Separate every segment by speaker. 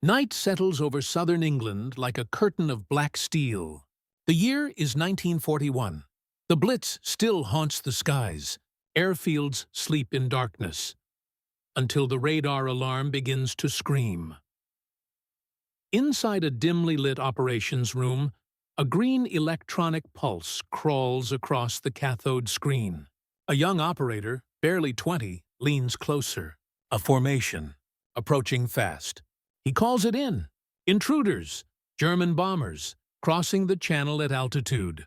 Speaker 1: Night settles over southern England like a curtain of black steel. The year is 1941. The Blitz still haunts the skies. Airfields sleep in darkness. Until the radar alarm begins to scream. Inside a dimly lit operations room, a green electronic pulse crawls across the cathode screen. A young operator, barely 20, leans closer. A formation, approaching fast. He calls it in. Intruders, German bombers, crossing the channel at altitude.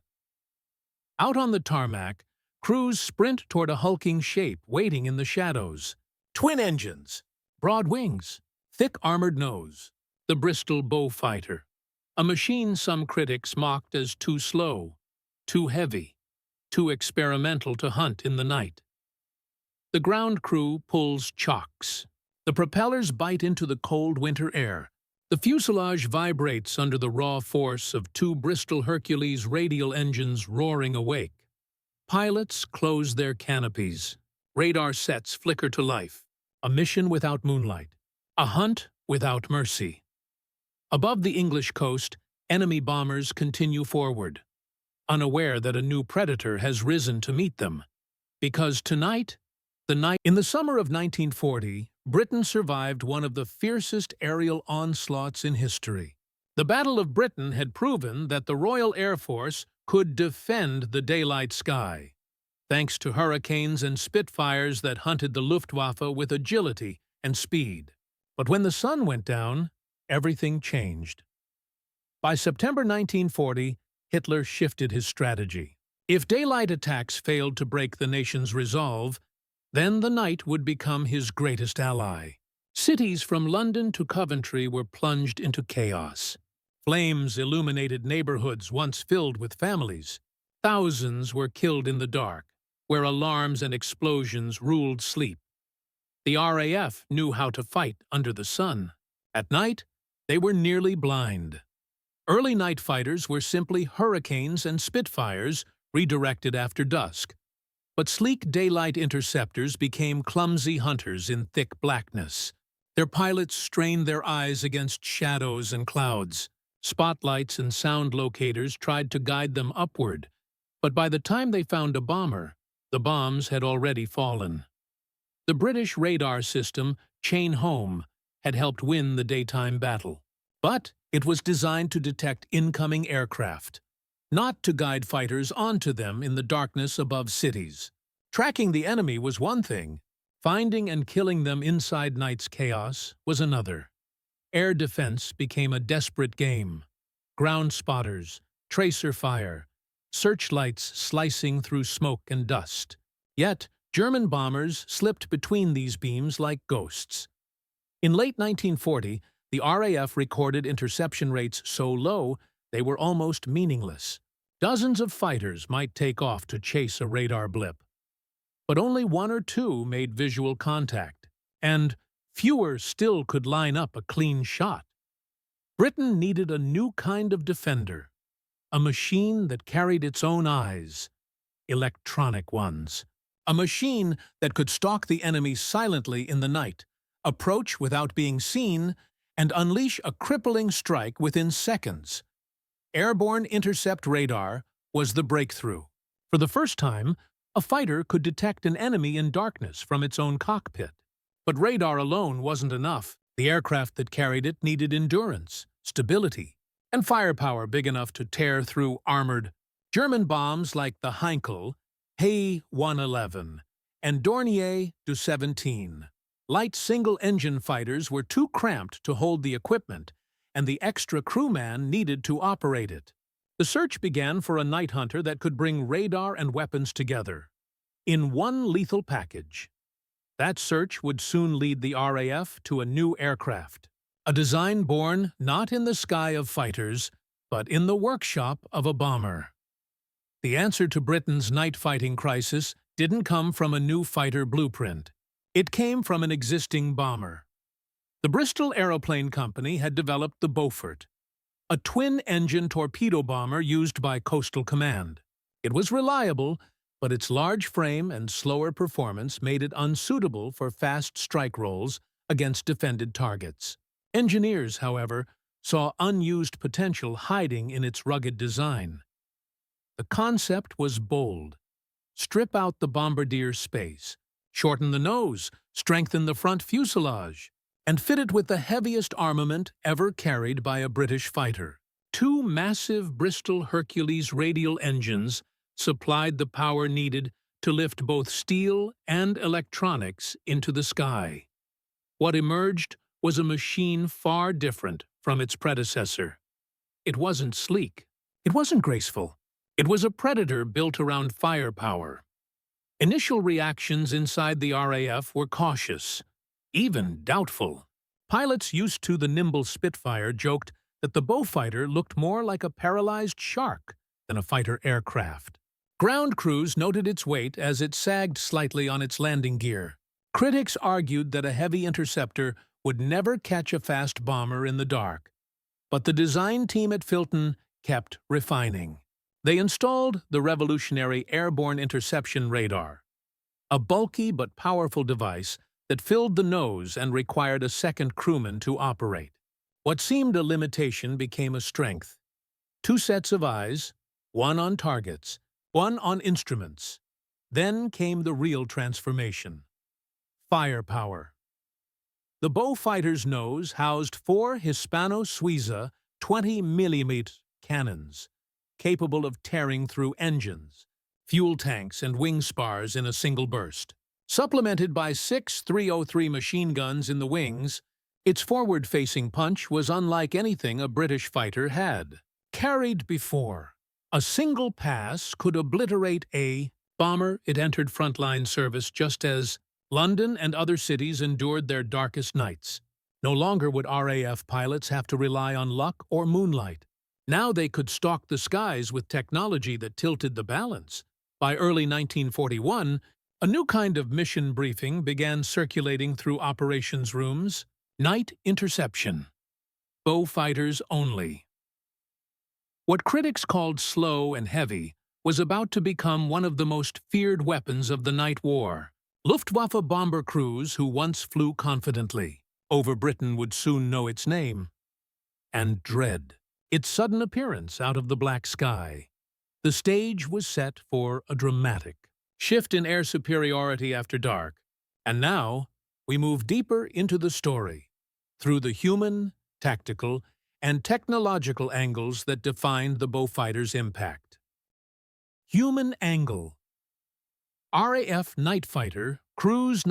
Speaker 1: Out on the tarmac, crews sprint toward a hulking shape waiting in the shadows. Twin engines, broad wings, thick armored nose. The Bristol Beaufighter, a machine some critics mocked as too slow, too heavy, too experimental to hunt in the night. The ground crew pulls chocks. The propellers bite into the cold winter air. The fuselage vibrates under the raw force of two Bristol Hercules radial engines roaring awake. Pilots close their canopies. Radar sets flicker to life. A mission without moonlight. A hunt without mercy. Above the English coast, enemy bombers continue forward, unaware that a new predator has risen to meet them. Because tonight, in the summer of 1940, Britain survived one of the fiercest aerial onslaughts in history. The Battle of Britain had proven that the Royal Air Force could defend the daylight sky, thanks to Hurricanes and Spitfires that hunted the Luftwaffe with agility and speed. But when the sun went down, everything changed. By September 1940, Hitler shifted his strategy. If daylight attacks failed to break the nation's resolve, then the night would become his greatest ally. Cities from London to Coventry were plunged into chaos. Flames illuminated neighborhoods once filled with families. Thousands were killed in the dark, where alarms and explosions ruled sleep. The RAF knew how to fight under the sun. At night, they were nearly blind. Early night fighters were simply Hurricanes and Spitfires redirected after dusk. But sleek daylight interceptors became clumsy hunters in thick blackness. Their pilots strained their eyes against shadows and clouds. Spotlights and sound locators tried to guide them upward, but by the time they found a bomber, the bombs had already fallen. The British radar system, Chain Home, had helped win the daytime battle. But it was designed to detect incoming aircraft, not to guide fighters onto them in the darkness above cities. Tracking the enemy was one thing. Finding and killing them inside night's chaos was another. Air defense became a desperate game. Ground spotters, tracer fire, searchlights slicing through smoke and dust. Yet, German bombers slipped between these beams like ghosts. In late 1940, the RAF recorded interception rates so low they were almost meaningless. Dozens of fighters might take off to chase a radar blip. But only one or two made visual contact, and fewer still could line up a clean shot. Britain needed a new kind of defender, a machine that carried its own eyes, electronic ones. A machine that could stalk the enemy silently in the night, approach without being seen, and unleash a crippling strike within seconds. Airborne intercept radar was the breakthrough. For the first time, a fighter could detect an enemy in darkness from its own cockpit. But radar alone wasn't enough. The aircraft that carried it needed endurance, stability, and firepower big enough to tear through armored German bombs like the Heinkel, He-111, and Dornier Du-17. Light single-engine fighters were too cramped to hold the equipment, and the extra crewman needed to operate it. The search began for a night hunter that could bring radar and weapons together in one lethal package. That search would soon lead the RAF to a new aircraft, a design born not in the sky of fighters, but in the workshop of a bomber. The answer to Britain's night-fighting crisis didn't come from a new fighter blueprint. It came from an existing bomber. The Bristol Aeroplane Company had developed the Beaufort, a twin-engine torpedo bomber used by Coastal Command. It was reliable, but its large frame and slower performance made it unsuitable for fast strike rolls against defended targets. Engineers, however, saw unused potential hiding in its rugged design. The concept was bold. Strip out the bombardier's space, shorten the nose, strengthen the front fuselage, and fit it with the heaviest armament ever carried by a British fighter. Two massive Bristol Hercules radial engines supplied the power needed to lift both steel and electronics into the sky. What emerged was a machine far different from its predecessor. It wasn't sleek. It wasn't graceful. It was a predator built around firepower. Initial reactions inside the RAF were cautious, even doubtful. Pilots used to the nimble Spitfire joked that the Beaufighter looked more like a paralyzed shark than a fighter aircraft. Ground crews noted its weight as it sagged slightly on its landing gear. Critics argued that a heavy interceptor would never catch a fast bomber in the dark. But the design team at Filton kept refining. They installed the revolutionary Airborne Interception Radar, a bulky but powerful device that filled the nose and required a second crewman to operate. What seemed a limitation became a strength. Two sets of eyes, one on targets, one on instruments. Then came the real transformation. Firepower. The Beaufighter's nose housed four Hispano-Suiza 20mm cannons, capable of tearing through engines, fuel tanks, and wing spars in a single burst. Supplemented by 6 303 machine guns in the wings, its forward-facing punch was unlike anything a British fighter had carried before. A single pass could obliterate a bomber. It entered frontline service just as London and other cities endured their darkest nights. No longer would RAF pilots have to rely on luck or moonlight. Now they could stalk the skies with technology that tilted the balance. By early 1941, a new kind of mission briefing began circulating through operations rooms: night interception. Beaufighters only. What critics called slow and heavy was about to become one of the most feared weapons of the night war. Luftwaffe bomber crews who once flew confidently over Britain would soon know its name and dread its sudden appearance out of the black sky. The stage was set for a dramatic shift in air superiority after dark, and now we move deeper into the story, through the human, tactical, and technological angles that defined the Beaufighter's impact. Human angle. RAF night fighter crews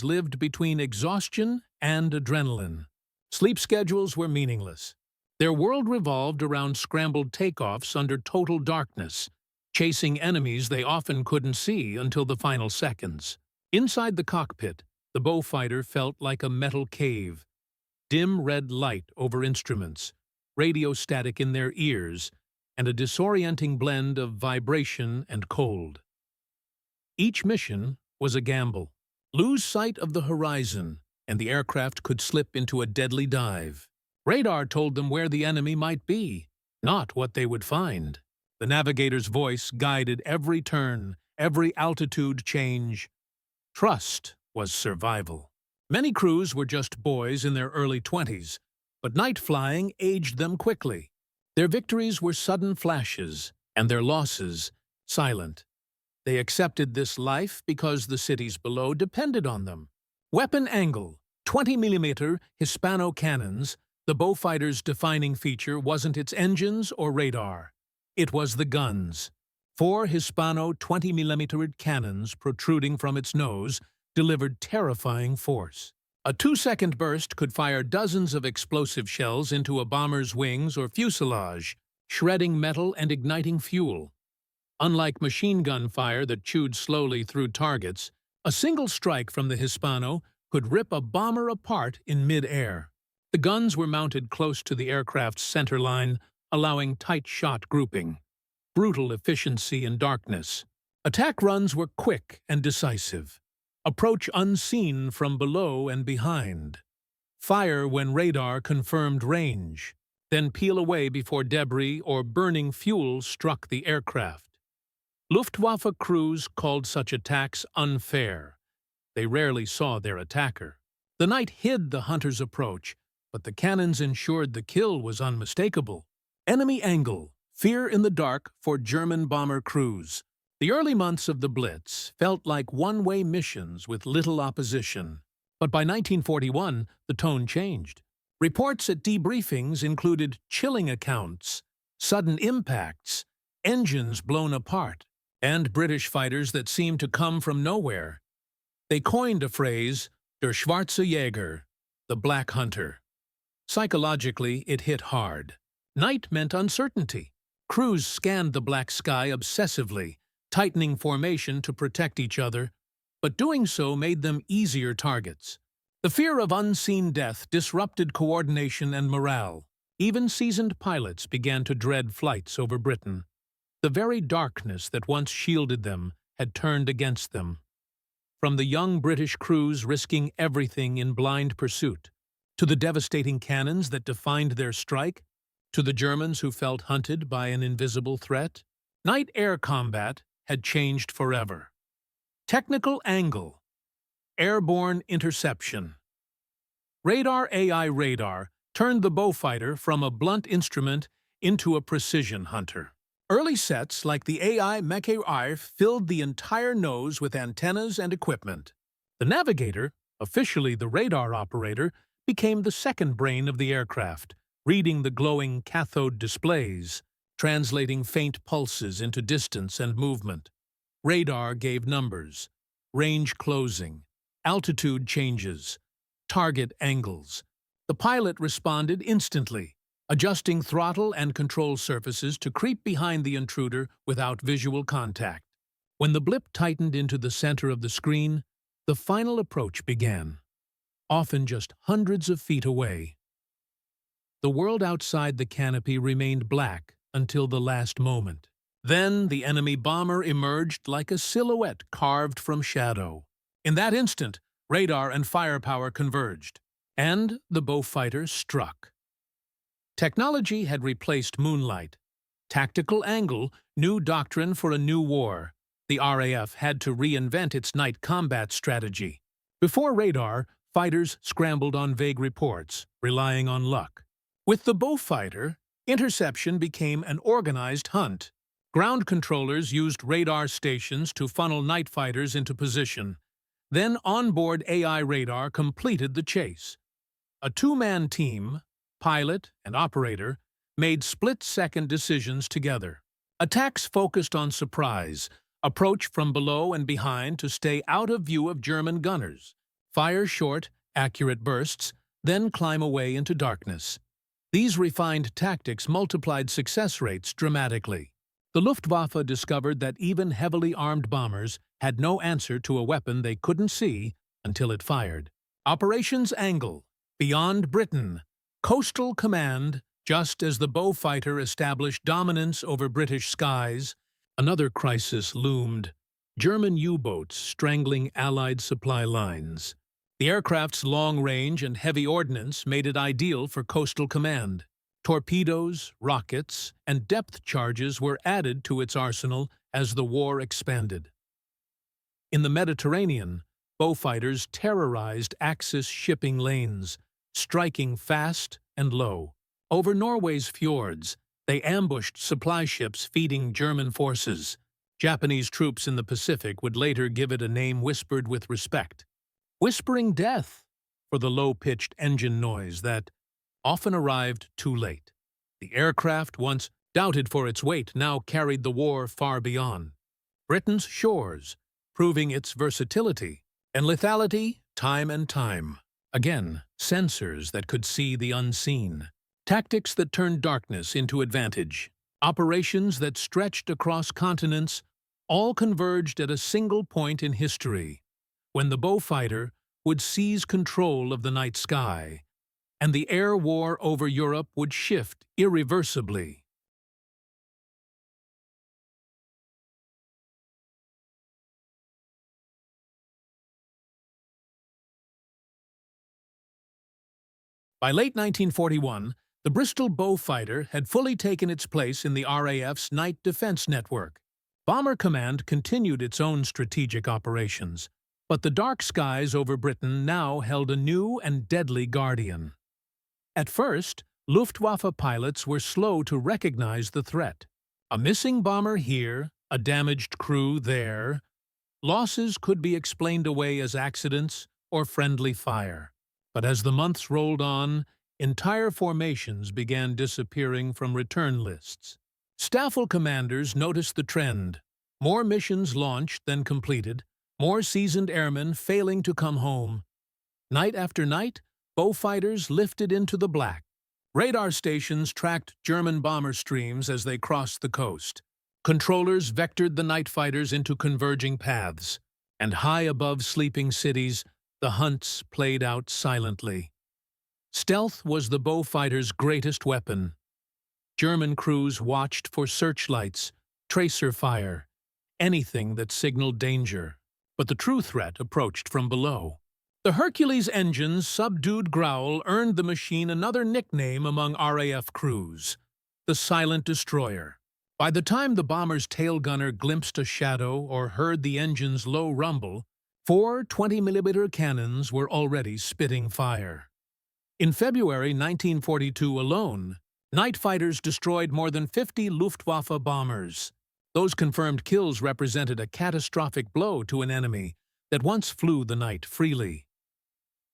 Speaker 1: lived between exhaustion and adrenaline. Sleep schedules were meaningless. Their world revolved around scrambled takeoffs under total darkness, chasing enemies they often couldn't see until the final seconds. Inside the cockpit, the Beaufighter felt like a metal cave. Dim red light over instruments, radio static in their ears, and a disorienting blend of vibration and cold. Each mission was a gamble. Lose sight of the horizon, and the aircraft could slip into a deadly dive. Radar told them where the enemy might be, not what they would find. The navigator's voice guided every turn, every altitude change. Trust was survival. Many crews were just boys in their early 20s, but night flying aged them quickly. Their victories were sudden flashes, and their losses silent. They accepted this life because the cities below depended on them. Weapon angle. 20mm Hispano cannons. The Beaufighter's defining feature wasn't its engines or radar. It was the guns. 4 Hispano 20mm cannons protruding from its nose delivered terrifying force. A 2-second burst could fire dozens of explosive shells into a bomber's wings or fuselage, shredding metal and igniting fuel. Unlike machine gun fire that chewed slowly through targets, a single strike from the Hispano could rip a bomber apart in mid-air. The guns were mounted close to the aircraft's center line, allowing tight shot grouping. Brutal efficiency in darkness. Attack runs were quick and decisive. Approach unseen from below and behind. Fire when radar confirmed range, then peel away before debris or burning fuel struck the aircraft. Luftwaffe crews called such attacks unfair. They rarely saw their attacker. The night hid the hunter's approach, but the cannons ensured the kill was unmistakable. Enemy angle, fear in the dark for German bomber crews. The early months of the Blitz felt like one-way missions with little opposition. But by 1941, the tone changed. Reports at debriefings included chilling accounts, sudden impacts, engines blown apart, and British fighters that seemed to come from nowhere. They coined a phrase, der schwarze Jäger, the Black Hunter. Psychologically, it hit hard. Night meant uncertainty. Crews scanned the black sky obsessively, tightening formation to protect each other, but doing so made them easier targets. The fear of unseen death disrupted coordination and morale. Even seasoned pilots began to dread flights over Britain. The very darkness that once shielded them had turned against them. From the young British crews risking everything in blind pursuit, to the devastating cannons that defined their strike, to the Germans who felt hunted by an invisible threat, night-air combat had changed forever. Technical angle, airborne interception. Radar AI radar turned the Beaufighter from a blunt instrument into a precision hunter. Early sets like the AI Mech-Air filled the entire nose with antennas and equipment. The navigator, officially the radar operator, became the second brain of the aircraft, reading the glowing cathode displays, translating faint pulses into distance and movement. Radar gave numbers, range closing, altitude changes, target angles. The pilot responded instantly, adjusting throttle and control surfaces to creep behind the intruder without visual contact. When the blip tightened into the center of the screen, the final approach began, often just hundreds of feet away. The world outside the canopy remained black until the last moment. Then the enemy bomber emerged like a silhouette carved from shadow. In that instant, radar and firepower converged, and the Beaufighter struck. Technology had replaced moonlight. Tactical angle, new doctrine for a new war. The RAF had to reinvent its night combat strategy. Before radar, fighters scrambled on vague reports, relying on luck. With the Beaufighter, interception became an organized hunt. Ground controllers used radar stations to funnel night fighters into position. Then onboard AI radar completed the chase. A two-man team, pilot and operator, made split-second decisions together. Attacks focused on surprise, approach from below and behind to stay out of view of German gunners, fire short, accurate bursts, then climb away into darkness. These refined tactics multiplied success rates dramatically. The Luftwaffe discovered that even heavily armed bombers had no answer to a weapon they couldn't see until it fired. Operations Angle, Beyond Britain, Coastal Command. Just as the Beaufighter established dominance over British skies, another crisis loomed: German U-boats strangling Allied supply lines. The aircraft's long range and heavy ordnance made it ideal for coastal command. Torpedoes, rockets, and depth charges were added to its arsenal as the war expanded. In the Mediterranean, Beaufighters terrorized Axis shipping lanes, striking fast and low. Over Norway's fjords, they ambushed supply ships feeding German forces. Japanese troops in the Pacific would later give it a name whispered with respect: Whispering Death, for the low-pitched engine noise that often arrived too late. The aircraft, once doubted for its weight, now carried the war far beyond Britain's shores, proving its versatility and lethality time and time again. Sensors that could see the unseen. Tactics that turned darkness into advantage. Operations that stretched across continents, all converged at a single point in history, when the Beaufighter would seize control of the night sky, and the air war over Europe would shift irreversibly. By late 1941, the Bristol Beaufighter had fully taken its place in the RAF's night defense network. Bomber Command continued its own strategic operations, but the dark skies over Britain now held a new and deadly guardian. At first, Luftwaffe pilots were slow to recognize the threat. A missing bomber here, a damaged crew there. Losses could be explained away as accidents or friendly fire. But as the months rolled on, entire formations began disappearing from return lists. Staffel commanders noticed the trend. More missions launched than completed, more seasoned airmen failing to come home. Night after night, Beaufighters lifted into the black. Radar stations tracked German bomber streams as they crossed the coast. Controllers vectored the night fighters into converging paths, and high above sleeping cities, the hunts played out silently. Stealth was the Beaufighter's greatest weapon. German crews watched for searchlights, tracer fire, anything that signaled danger. But the true threat approached from below. The Hercules engine's subdued growl earned the machine another nickname among RAF crews, the Silent Destroyer. By the time the bomber's tail gunner glimpsed a shadow or heard the engine's low rumble, 4 20mm cannons were already spitting fire. In February 1942 alone, night fighters destroyed more than 50 Luftwaffe bombers. Those confirmed kills represented a catastrophic blow to an enemy that once flew the night freely.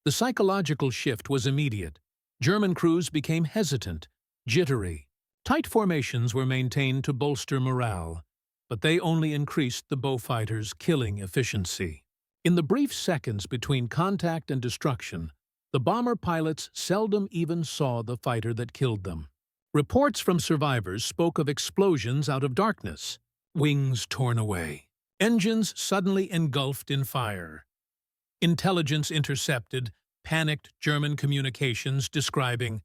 Speaker 1: The psychological shift was immediate. German crews became hesitant, jittery. Tight formations were maintained to bolster morale, but they only increased the Beaufighters' killing efficiency. In the brief seconds between contact and destruction, the bomber pilots seldom even saw the fighter that killed them. Reports from survivors spoke of explosions out of darkness, wings torn away, engines suddenly engulfed in fire. Intelligence intercepted panicked German communications describing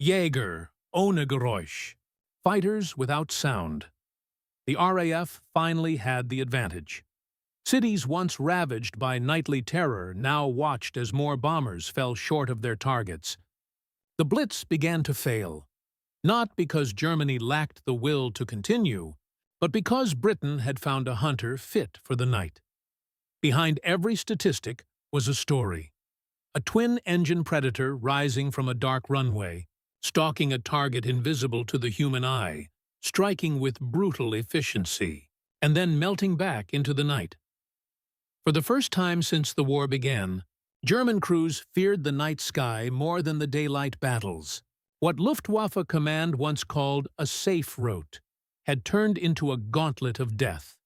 Speaker 1: Jäger ohne Geräusch, fighters without sound. The RAF finally had the advantage. Cities once ravaged by nightly terror now watched as more bombers fell short of their targets. The Blitz began to fail, not because Germany lacked the will to continue, but because Britain had found a hunter fit for the night. Behind every statistic was a story. A twin-engine Predator rising from a dark runway, stalking a target invisible to the human eye, striking with brutal efficiency, and then melting back into the night. For the first time since the war began, German crews feared the night sky more than the daylight battles. What Luftwaffe command once called a safe route had turned into a gauntlet of death.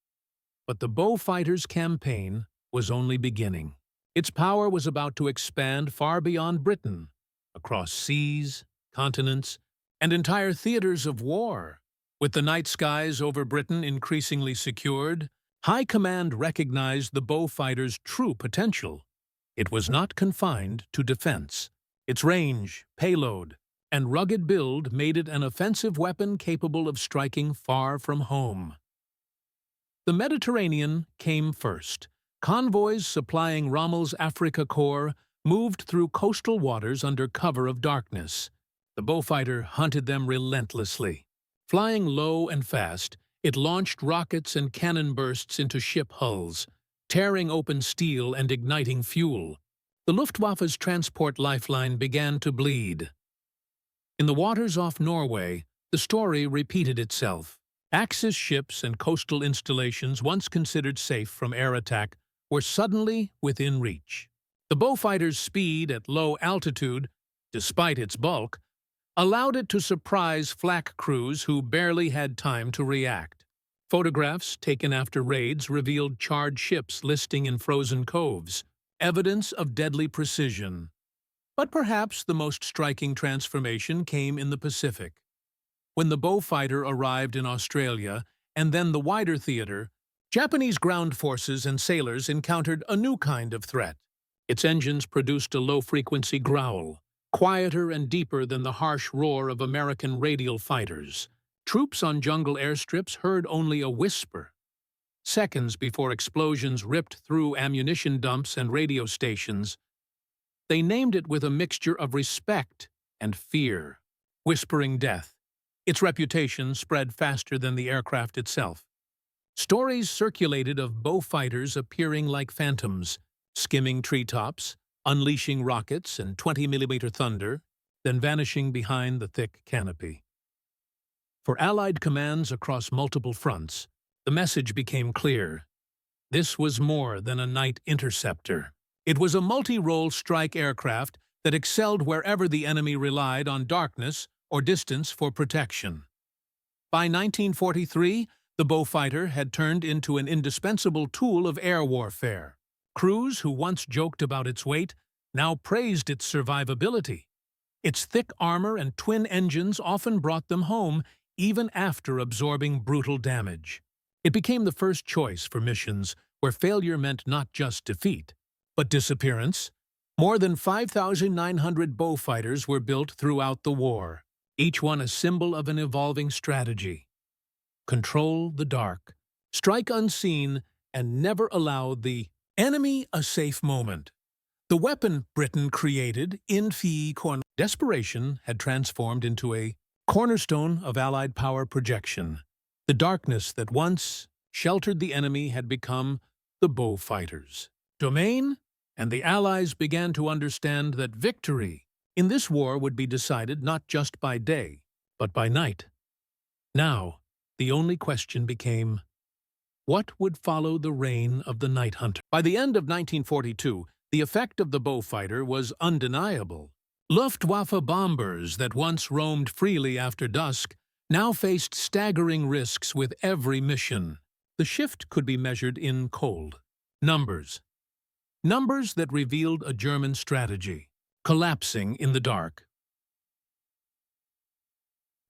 Speaker 1: But the Beaufighters' campaign was only beginning. Its power was about to expand far beyond Britain, across seas, continents, and entire theaters of war. With the night skies over Britain increasingly secured, High Command recognized the Beaufighters' true potential. It was not confined to defense. Its range, payload, and rugged build made it an offensive weapon capable of striking far from home. The Mediterranean came first. Convoys supplying Rommel's Afrika Korps moved through coastal waters under cover of darkness. The Beaufighter hunted them relentlessly. Flying low and fast, it launched rockets and cannon bursts into ship hulls, tearing open steel and igniting fuel. The Luftwaffe's transport lifeline began to bleed. In the waters off Norway, the story repeated itself. Axis ships and coastal installations once considered safe from air attack were suddenly within reach. The Beaufighter's speed at low altitude, despite its bulk, allowed it to surprise flak crews who barely had time to react. Photographs taken after raids revealed charred ships listing in frozen coves, evidence of deadly precision. But perhaps the most striking transformation came in the Pacific. When the Beaufighter arrived in Australia, and then the wider theater, Japanese ground forces and sailors encountered a new kind of threat. Its engines produced a low-frequency growl, quieter and deeper than the harsh roar of American radial fighters. Troops on jungle airstrips heard only a whisper. Seconds before explosions ripped through ammunition dumps and radio stations, they named it with a mixture of respect and fear, Whispering Death. Its reputation spread faster than the aircraft itself. Stories circulated of Beaufighters appearing like phantoms, skimming treetops, unleashing rockets and 20mm thunder. then vanishing behind the thick canopy. For Allied commands across multiple fronts, the message became clear. This was more than a night interceptor. It was a multi-role strike aircraft that excelled wherever the enemy relied on darkness or distance for protection. By 1943, the Beaufighter had turned into an indispensable tool of air warfare. Crews who once joked about its weight now praised its survivability. Its thick armor and twin engines often brought them home even after absorbing brutal damage. It became the first choice for missions where failure meant not just defeat, but disappearance. More than 5,900 Beaufighters were built throughout the war, each one a symbol of an evolving strategy. Control the dark, strike unseen, and never allow the enemy a safe moment. The weapon Britain created, desperation had transformed into a cornerstone of Allied power projection. The darkness that once sheltered the enemy had become the Beaufighters' domain, and the Allies began to understand that victory in this war would be decided not just by day, but by night. Now, the only question became, what would follow the reign of the Night Hunter? By the end of 1942, the effect of the Beaufighter was undeniable. Luftwaffe bombers that once roamed freely after dusk now faced staggering risks with every mission. The shift could be measured in cold numbers. Numbers that revealed a German strategy, collapsing in the dark.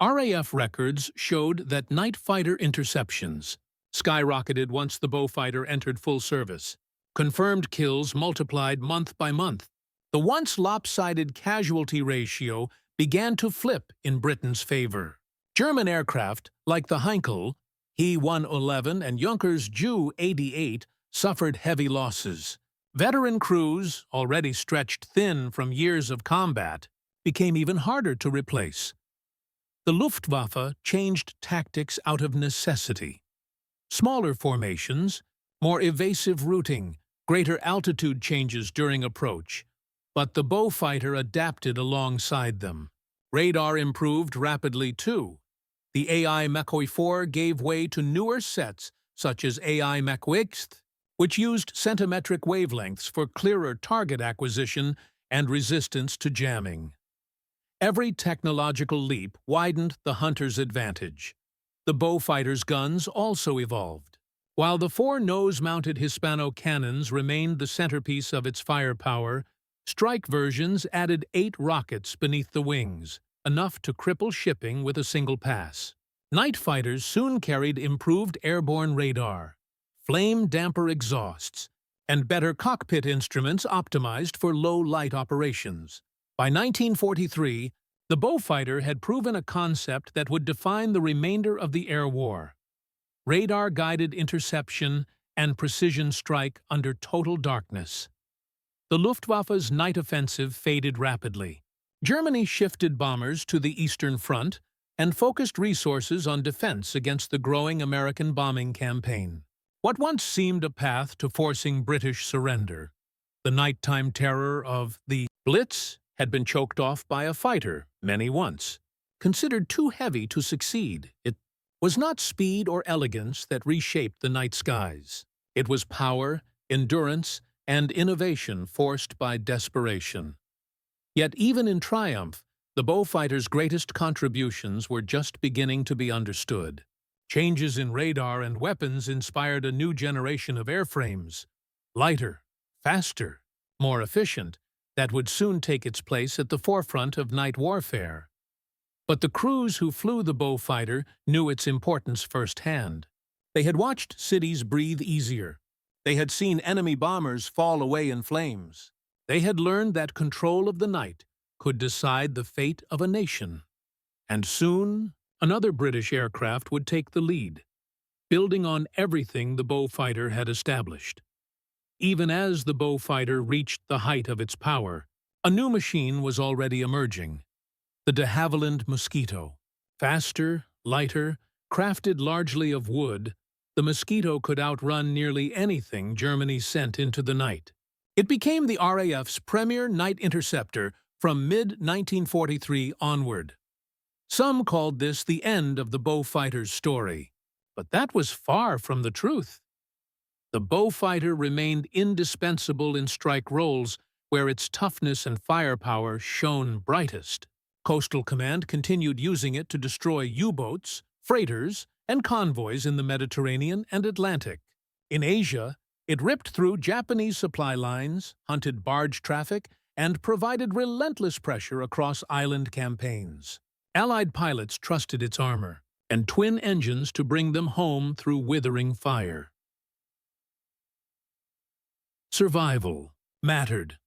Speaker 1: RAF records showed that night fighter interceptions skyrocketed once the Beaufighter entered full service. Confirmed kills multiplied month by month. The once lopsided casualty ratio began to flip in Britain's favor. German aircraft, like the Heinkel, He-111 and Junkers Ju-88, suffered heavy losses. Veteran crews, already stretched thin from years of combat, became even harder to replace. The Luftwaffe changed tactics out of necessity. Smaller formations, more evasive routing, greater altitude changes during approach. But the Beaufighter adapted alongside them. Radar improved rapidly too. The AI Mach 4 gave way to newer sets such as AI Mach 6, which used centimetric wavelengths for clearer target acquisition and resistance to jamming. Every technological leap widened the hunter's advantage. The Beaufighter's guns also evolved. While the four nose-mounted Hispano cannons remained the centerpiece of its firepower, strike versions added 8 rockets beneath the wings, enough to cripple shipping with a single pass. Night fighters soon carried improved airborne radar, flame damper exhausts, and better cockpit instruments optimized for low-light operations. By 1943, the Beaufighter had proven a concept that would define the remainder of the air war. Radar-guided interception and precision strike under total darkness. The Luftwaffe's night offensive faded rapidly. Germany shifted bombers to the Eastern Front and focused resources on defense against the growing American bombing campaign. What once seemed a path to forcing British surrender, the nighttime terror of the Blitz, had been choked off by a fighter, many once considered too heavy to succeed. It was not speed or elegance that reshaped the night skies. It was power, endurance, and innovation forced by desperation. Yet even in triumph, the Beaufighter's greatest contributions were just beginning to be understood. Changes in radar and weapons inspired a new generation of airframes, lighter, faster, more efficient, that would soon take its place at the forefront of night warfare. But the crews who flew the Beaufighter knew its importance firsthand. They had watched cities breathe easier. They had seen enemy bombers fall away in flames. They had learned that control of the night could decide the fate of a nation. And soon, another British aircraft would take the lead, building on everything the Beaufighter had established. Even as the Beaufighter reached the height of its power, a new machine was already emerging. The de Havilland Mosquito. Faster, lighter, crafted largely of wood, the Mosquito could outrun nearly anything Germany sent into the night. It became the RAF's premier night interceptor from mid-1943 onward. Some called this the end of the Beaufighter's story, but that was far from the truth. The Beaufighter remained indispensable in strike roles where its toughness and firepower shone brightest. Coastal Command continued using it to destroy U-boats, freighters, and convoys in the Mediterranean and Atlantic. In Asia, it ripped through Japanese supply lines, hunted barge traffic, and provided relentless pressure across island campaigns. Allied pilots trusted its armor and twin engines to bring them home through withering fire. Survival mattered,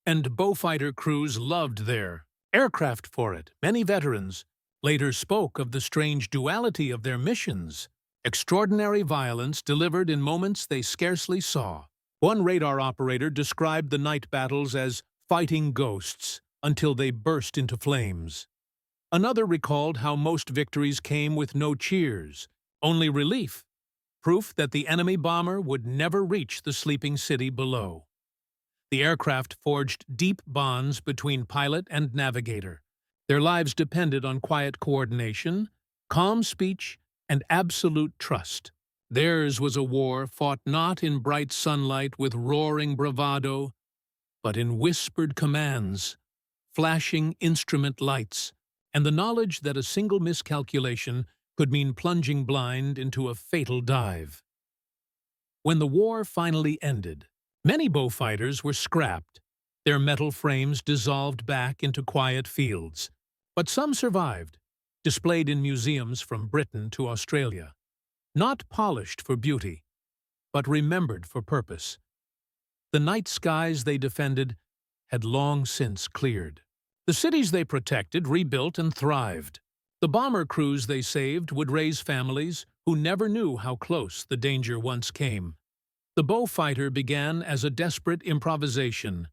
Speaker 1: and Beaufighter crews loved their aircraft for it. Many veterans later spoke of the strange duality of their missions, extraordinary violence delivered in moments they scarcely saw. One radar operator described the night battles as fighting ghosts until they burst into flames. Another recalled how most victories came with no cheers, only relief, proof that the enemy bomber would never reach the sleeping city below. The aircraft forged deep bonds between pilot and navigator. Their lives depended on quiet coordination, calm speech, and absolute trust. Theirs was a war fought not in bright sunlight with roaring bravado, but in whispered commands, flashing instrument lights, and the knowledge that a single miscalculation could mean plunging blind into a fatal dive. When the war finally ended, many Beaufighters were scrapped, their metal frames dissolved back into quiet fields. But some survived, displayed in museums from Britain to Australia. Not polished for beauty, but remembered for purpose. The night skies they defended had long since cleared. The cities they protected rebuilt and thrived. The bomber crews they saved would raise families who never knew how close the danger once came. The Beaufighter began as a desperate improvisation,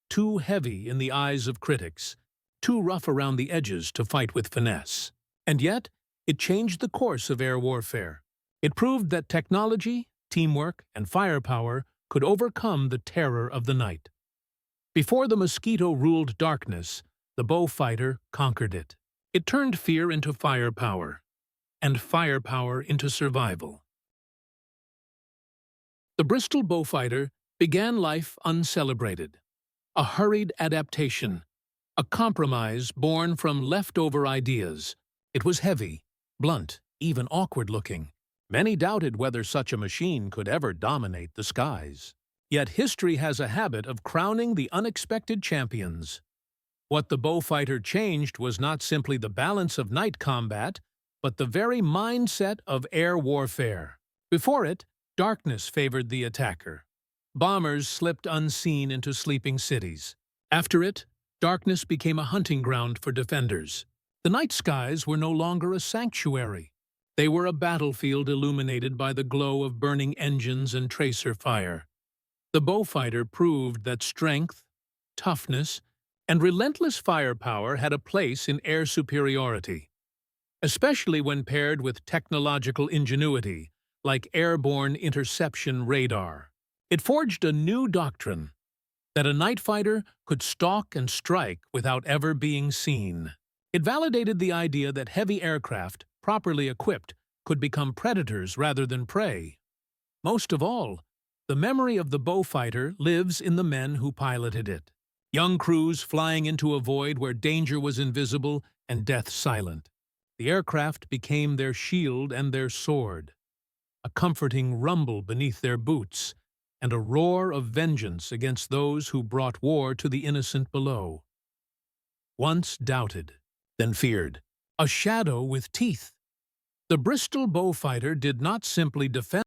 Speaker 1: too heavy in the eyes of critics, too rough around the edges to fight with finesse. And yet, it changed the course of air warfare. It proved that technology, teamwork, and firepower could overcome the terror of the night. Before the mosquito ruled darkness, the Beaufighter conquered it. It turned fear into firepower, and firepower into survival. The Bristol Beaufighter began life uncelebrated, a hurried adaptation, a compromise born from leftover ideas. It was heavy, blunt, even awkward-looking. Many doubted whether such a machine could ever dominate the skies. Yet history has a habit of crowning the unexpected champions. What the Beaufighter changed was not simply the balance of night combat, but the very mindset of air warfare. Before it, darkness favored the attacker. Bombers slipped unseen into sleeping cities. After it, darkness became a hunting ground for defenders. The night skies were no longer a sanctuary. They were a battlefield illuminated by the glow of burning engines and tracer fire. The Beaufighter proved that strength, toughness, and relentless firepower had a place in air superiority, especially when paired with technological ingenuity, like airborne interception radar. It forged a new doctrine, that a night fighter could stalk and strike without ever being seen. It validated the idea that heavy aircraft, properly equipped, could become predators rather than prey. Most of all, the memory of the Beaufighter lives in the men who piloted it. Young crews flying into a void where danger was invisible and death silent. The aircraft became their shield and their sword, a comforting rumble beneath their boots, and a roar of vengeance against those who brought war to the innocent below. Once doubted, then feared, a shadow with teeth. The Bristol Beaufighter did not simply defend